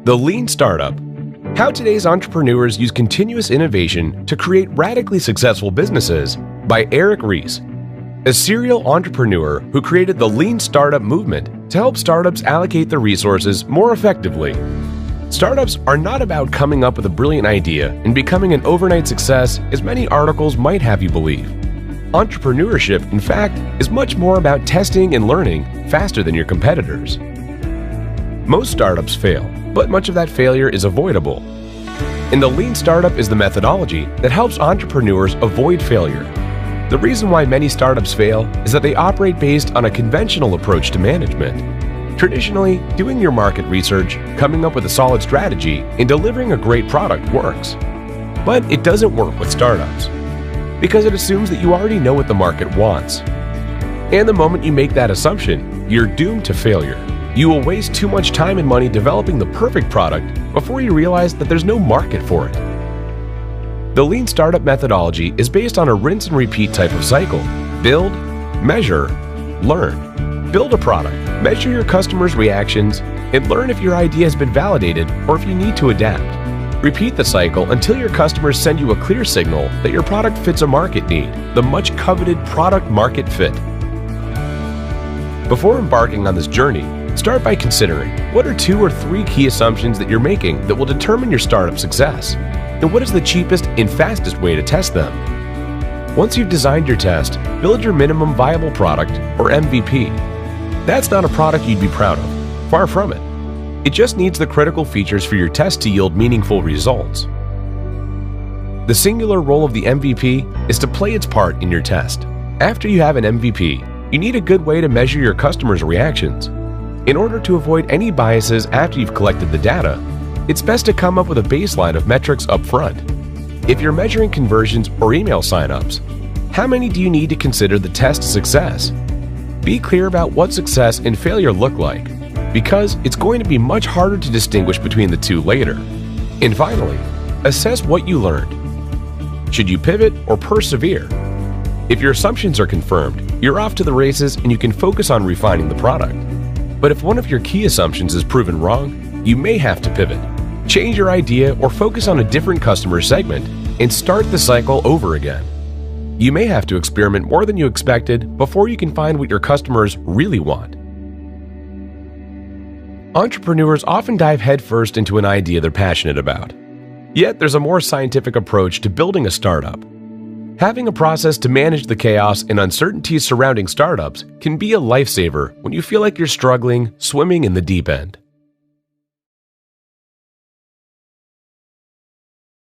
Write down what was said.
The Lean Startup: How Today's Entrepreneurs Use Continuous Innovation to Create Radically Successful Businesses, by Eric Ries, a serial entrepreneur who created the Lean Startup movement to help startups allocate their resources more effectively. Startups are not about coming up with a brilliant idea and becoming an overnight success, as many articles might have you believe. Entrepreneurship, in fact, is much more about testing and learning faster than your competitors. Most startups fail, but much of that failure is avoidable. And the Lean Startup is the methodology that helps entrepreneurs avoid failure. The reason why many startups fail is that they operate based on a conventional approach to management. Traditionally, doing your market research, coming up with a solid strategy, and delivering a great product works. But it doesn't work with startups, because it assumes that you already know what the market wants. And the moment you make that assumption, you're doomed to failure. You will waste too much time and money developing the perfect product before you realize that there's no market for it. The Lean Startup methodology is based on a rinse and repeat type of cycle. Build, measure, learn. Build a product, measure your customers' reactions, and learn if your idea has been validated or if you need to adapt. Repeat the cycle until your customers send you a clear signal that your product fits a market need, the much coveted product market fit. Before embarking on this journey, start by considering what are 2 or 3 key assumptions that you're making that will determine your startup success, and what is the cheapest and fastest way to test them. Once you've designed your test, build your minimum viable product, or MVP. That's not a product you'd be proud of, far from it. It just needs the critical features for your test to yield meaningful results. The singular role of the MVP is to play its part in your test. After you have an MVP, you need a good way to measure your customers' reactions. In order to avoid any biases after you've collected the data, it's best to come up with a baseline of metrics up front. If you're measuring conversions or email signups, how many do you need to consider the test a success? Be clear about what success and failure look like, because it's going to be much harder to distinguish between the two later. And finally, assess what you learned. Should you pivot or persevere? If your assumptions are confirmed, you're off to the races and you can focus on refining the product. But if one of your key assumptions is proven wrong, you may have to pivot, change your idea, or focus on a different customer segment and start the cycle over again. You may have to experiment more than you expected before you can find what your customers really want. Entrepreneurs often dive headfirst into an idea they're passionate about. Yet there's a more scientific approach to building a startup. Having a process to manage the chaos and uncertainties surrounding startups can be a lifesaver when you feel like you're struggling, swimming in the deep end.